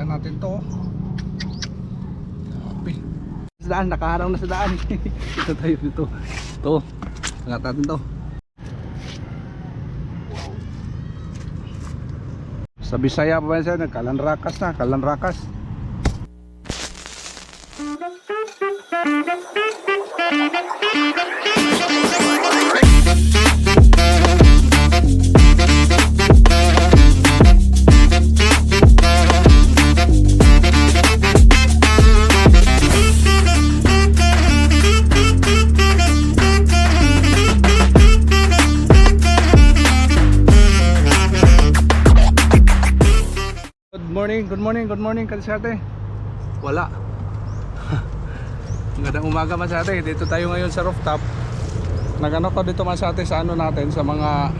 Talian natin to. Grabe. Sa daan, nakaharang na sa daan. Ito tayo dito. Ito. Angat natin to. Sa Bisaya pa ba yan sir? Kalanrakas na, kalanrakas. Good morning Kalsate. Wala. Magandang umaga Masate. Dito tayo ngayon sa rooftop. Nagano ko dito Masate sa ano natin, sa mga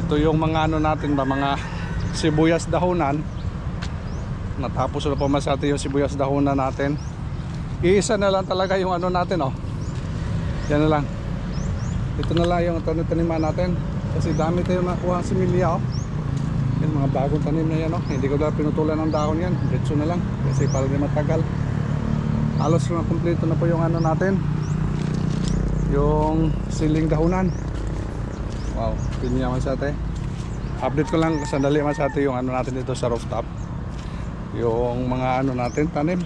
ito yung mga ano natin ba, mga sibuyas dahunan. Natapos na po Masate yung sibuyas dahunan natin. Iisa na lang talaga yung ano natin, oh. Yan na lang. Ito na lang yung taniman natin. Kasi dami tayo nakuha sa similya, oh. Yan, mga bagong tanim na yan, oh. Hindi ko na pinutulan ng dahon yan. Diretso na lang kasi para di matagal. Halos na kompleto na po yung ano natin, yung siling dahunan. Wow, pinya Masate. Update ko lang sandali Masate yung ano natin dito sa rooftop, yung mga ano natin tanim.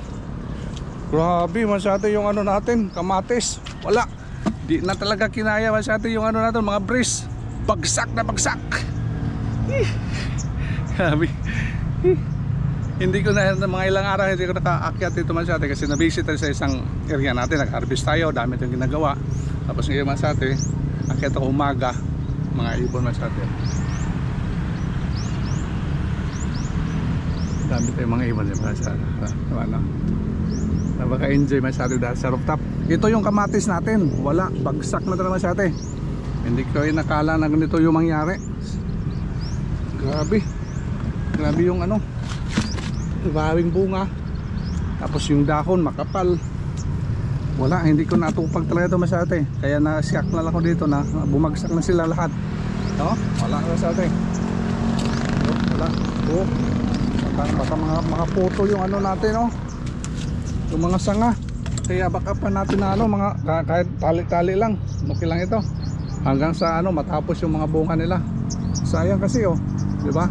Grabe Masate yung ano natin, kamatis. Wala, di na talaga kinaya Masate yung ano natin, mga breeze. Bagsak na bagsak. Grabe. Hindi ko na mga ilang araw hindi ko nakaakyat dito Masate kasi nabisit tayo sa isang area natin, nag-harvest tayo, dami tayong ginagawa. Tapos ngayon Masate, akyat ako umaga, mga ibon Masate. Dami tayong mga ibon dito Masate. Ano? Napaka-enjoy Masate dahil sa rooftop. Ito yung kamatis natin, wala, bagsak na talaga Masate. Hindi ko yung nakala na ganito yung mangyari. Grabe. Grabe yung ano, maraming bunga. Tapos yung dahon makapal. Wala, hindi ko natupag talaga ito Masate. Kaya na-shock na lang ako dito na bumagsak na sila lahat, no? Wala Masate. Wala. Oh. Baka mga puto yung ano natin, no? Yung mga sanga. Kaya baka pa natin na ano, mga kahit tali-tali lang, okay lang ito. Hanggang sa ano, matapos yung mga bunga nila. Sayang kasi, oh, di ba?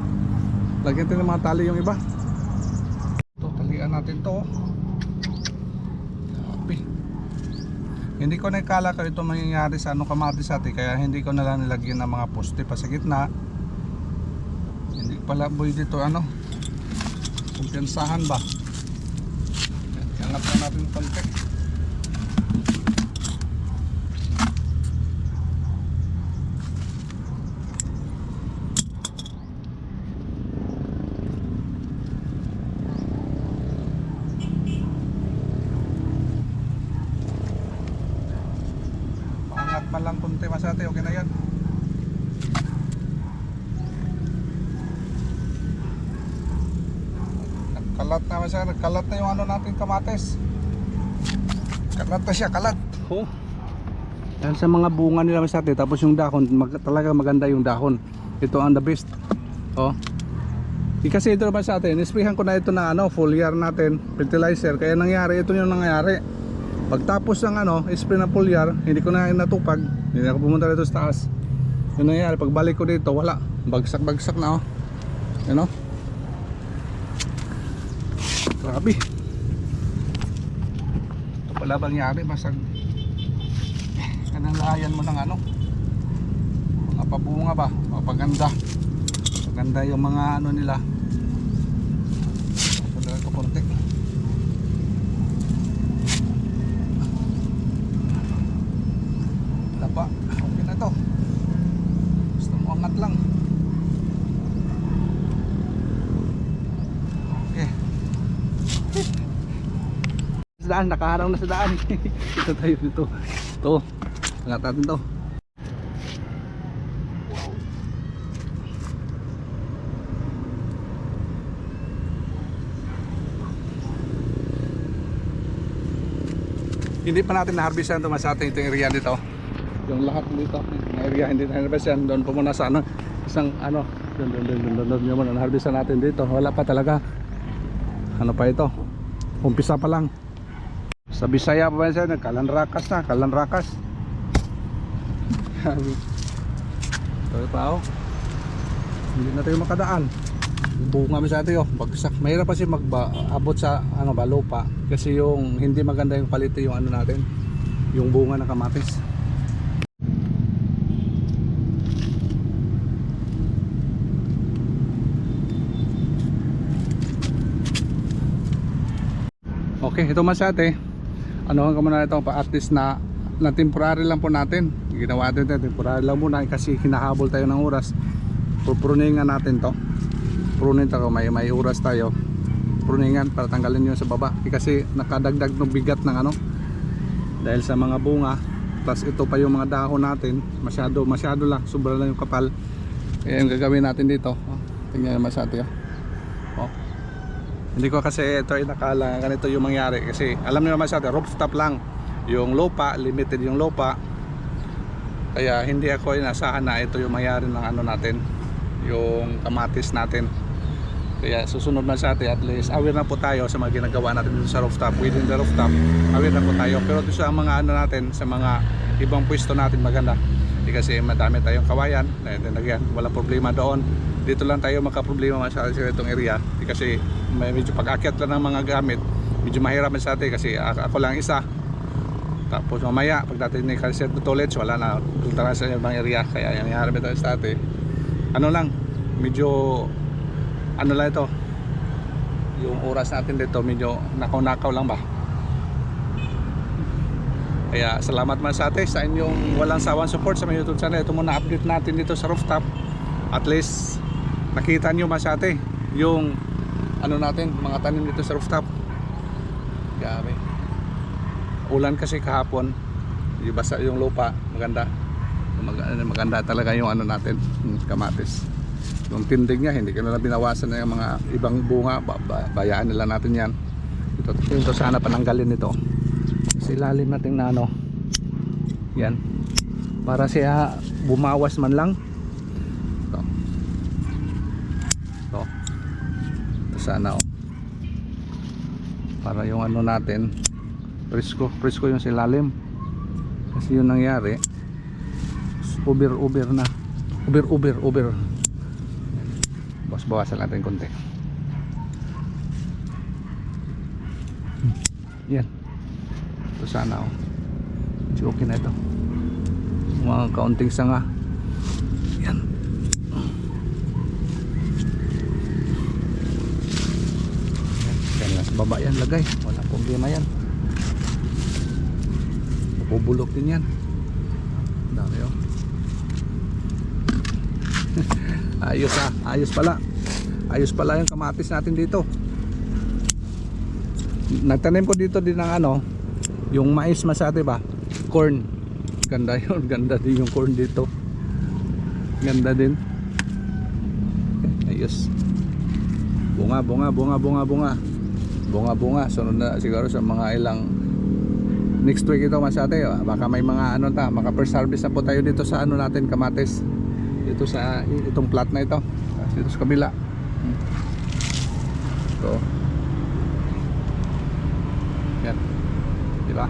Lagyan natin ng mga tali yung iba. Ito, talian natin to. Grabe. Hindi ko nakala ko ito mangyayari sa ano kamatis natin, kaya hindi ko na lang nilagyan ng mga poste pa sa gitna. Hindi pala boy dito ano, kumpiyansahan ba. Iangat na natin konti. Lang konti Masate, okay na yan. Kalat na Masate, kalat na yung ano natin kamatis. Kalat na siya, kalat. Oh. Dahil sa mga bunga nila Masate, tapos yung dahon, talaga maganda yung dahon. Ito ang the best. Oh. Kasi ito Masate, nisprihan ko na ito na ano, foliar natin, fertilizer. Kaya nangyari, ito yung nangyari. Pagtapos ng ano, spray na foliar, hindi ko na natupag. Hindi na ako pumunta dito sa taas. Yun nangyari, pagbalik ko dito, wala. Bagsak-bagsak na, oh. Yan, oh. Grabe. Ito pala nangyari, basag. Kanalayan mo ng ano, mga pabunga ba, mapaganda. Maganda yung mga ano nila. Ito na lang kapunti. Okay na to. Basta mo angat lang. Okay. Sa daan, nakaharang na sa daan. Ito tayo dito. Ito. Angat natin to. Hindi pa natin na-harvestan ito Masate, itong area dito. Yung lahat dito, yung area hindi na-harvestan. Doon po muna sa ano, isang ano, Doon naman ang harvestan natin dito. Wala pa talaga. Ano pa ito? Umpisa pa lang. Sa Bisaya pa ba siya? Kalanrakas na. Kalanrakas. Ito pa oh. Hindi na tayo makadaan. Bunga mi sa atin oh. Bagsak. Mahirap kasi mag-abot sa ano ba, lupa. Kasi yung hindi maganda yung quality yung ano natin. Yung bunga ng kamatis. Okay, ito masyate. Ano ka muna ito pa at least na temporary lang po natin. Ginawa natin temporary lang muna kasi hinahabol tayo ng oras. Pruningan natin to. Prunin tayo, may oras tayo. Pruningan para tanggalin yun sa baba. Kasi nakadagdag ng bigat ng ano. Dahil sa mga bunga. Plus ito pa yung mga dahon natin. Masyado lang. Sobra lang yung kapal. Kaya yung gagawin natin dito. Tingnan naman sa atin. Oh. Hindi ko kasi ito ay nakala ganito yung mangyari kasi alam niyo naman sa atin rooftop lang yung lupa, limited yung lupa, kaya hindi ako inasahan na ito yung mangyari ng ano natin, yung kamatis natin. Kaya susunod na sa atin at least aware na po tayo sa mga ginagawa natin dito sa rooftop, within the rooftop aware na po tayo. Pero dito sa mga ano natin, sa mga ibang pwesto natin maganda kasi madami tayong kawayan, again, walang problema doon. Dito lang tayo makaproblema sa itong area kasi may medyo pag-akyat lang ng mga gamit, medyo mahirap sa atin kasi ako lang isa. Tapos mamaya pagdating ni Calcet Toilets wala na, punta na sa ibang area. Kaya yung nangyari ito sa atin ano lang, medyo ano lang ito, yung oras natin dito medyo nakaw-nakaw lang ba. Kaya salamat man sa atin sa inyong walang sawang support sa my YouTube channel. Ito muna update natin dito sa rooftop. At least nakita nyo masyate yung ano natin, mga tanim dito sa rooftop. Grabe. Ulan kasi kahapon, yung basa yung lupa, maganda. Maganda talaga yung ano natin, yung kamatis. Yung tindig niya, hindi ko na binawasan na yung mga ibang bunga, bayaan nila natin yan. Ito sana pananggalin ito. Sa ilalim natin na ano, yan. Para siya bumawas man lang. Sana oh. Para yung ano natin presko yung silalim kasi yung nangyari uber na uber bawasan natin konti yan ito sana oh. Okay na ito mga kaunting sanga yan. Baba yan lagay, wala problema yan. Pupulok din yan. Dami oh. Ayos pala yung kamatis natin dito. Nagtanim ko dito din ng ano, yung mais masate ba, corn. Ganda yun, ganda din yung corn dito. Ganda din. Ayos. Bunga. Sunod na siguro sa mga ilang next week ito masate. Baka may mga ano maka first harvest na po tayo dito sa ano natin kamatis. Dito sa itong plot na ito. Dito sa kabila. Ito. Yan. Diba?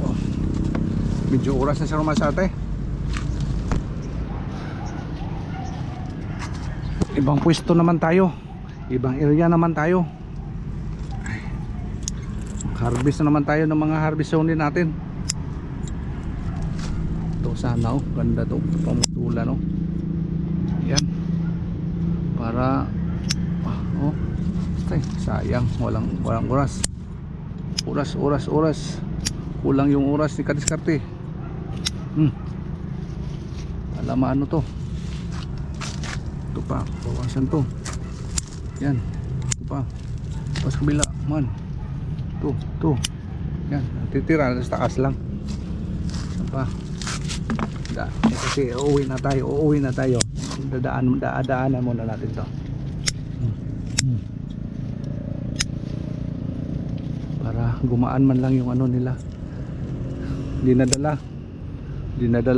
Oh. Medyo oras na siya masate. Ibang pwesto naman tayo, ibang area naman tayo. Harvest na naman tayo ng mga harvest zone din natin. Ito sana oh, ganda to, pamutulan oh. Yan. Para oh, sayang walang oras. Oras. Kulang yung oras ni kadiskarte. Alam ano to. Ito pa, bawasan to. Yan. Ito pa. Pas kabila, man. Ito. Yan, titira sa taas lang. Ito pa. Kasi uuwi na tayo. Dadaanan muna natin to. Para gumaan man lang yung ano nila. dinadala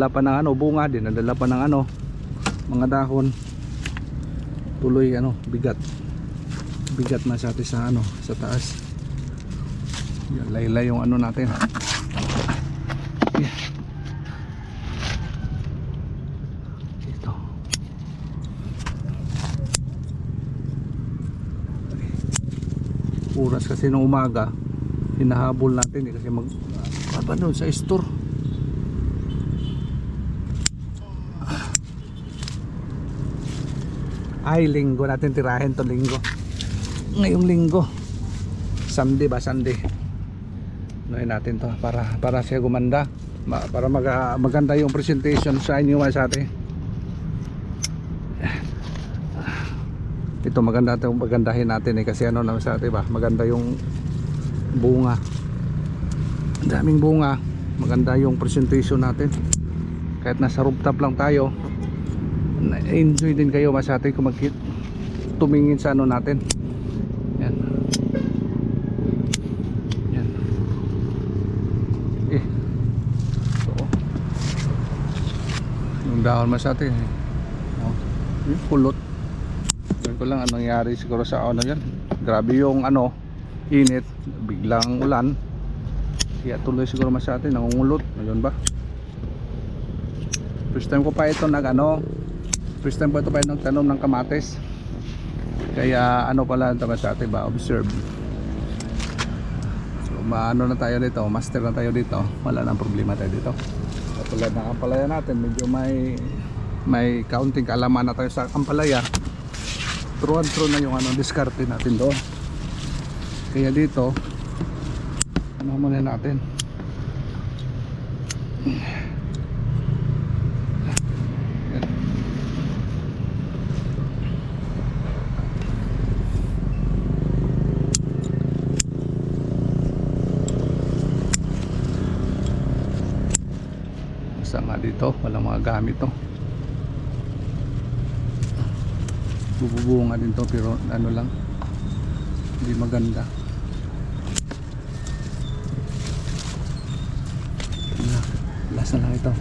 pa ng ano bunga, dinadala pa ng ano mga dahon. Tuloy ano, bigat masyado sa ano, sa taas. Yan, laylay yung ano natin. Ito. Oras kasi ng umaga hinahabol natin kasi doon sa store. Ay, linggo natin tirahin to, linggo. Ngayong linggo. Sunday. Noy natin to para siya gumanda. Para maganda yung presentation sa inyo mga sate. Ito maganda itong magandahin natin kasi ano naman sa atin ba, maganda yung bunga, daming bunga, maganda yung presentation natin. Kahit nasa rooftop lang tayo, enjoy din kayo mas atin kung tumingin sa ano natin. Yan. So, yung dahon mas atin yung kulot. Ko lang anong nangyari siguro sa ano yan, grabe yung ano init, biglang ulan kaya tuloy siguro mas atin nangungulot ngayon ba. First time ko pa ito nagtanom ng kamatis, kaya ano pala ito mas atin ba, observe. So maano na tayo dito, master na tayo dito, wala nang problema tayo dito. Katulad ng ampalaya natin, medyo may counting kaalaman na tayo sa ampalaya. True na yung ano, diskarte natin doon. Kaya dito ano muna natin. Yan. Basta nga dito walang mga gamit to. Bububunga din to pero ano lang, hindi maganda. Last na lang ito.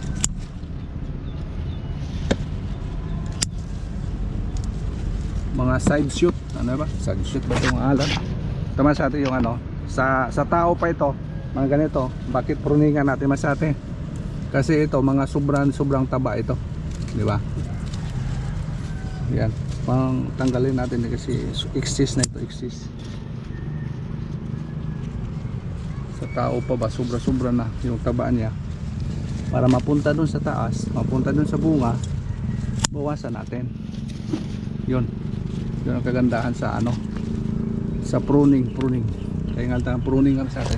Mga side shoot, ano ba? Side shoot ba itong alam? Tama sa atin yung ano, sa tao pa ito, mga ganito. Bakit pruningan natin mas atin? Kasi ito mga sobrang taba ito, di ba? Yan. Pang tanggalin natin kasi exist na ito, exist. Sa tao pa ba sobra na yung tabaan niya, para mapunta dun sa taas, mapunta dun sa bunga, bawasan natin. Yun ang kagandahan sa ano, sa pruning. Kaya nga ang pruning ang sa atin.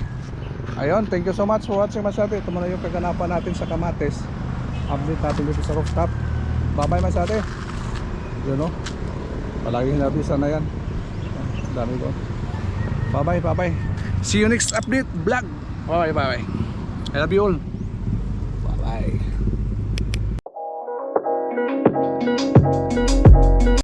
Ayun, thank you so much for watching Masate. Ito muna yung kaganapan natin sa kamatis. Update natin dito sa rooftop. Bye bye Masate. Yun o, palaging nabisa na yan. Dami ko. Bye bye. See you next update vlog. Bye bye. I love you all. Bye bye.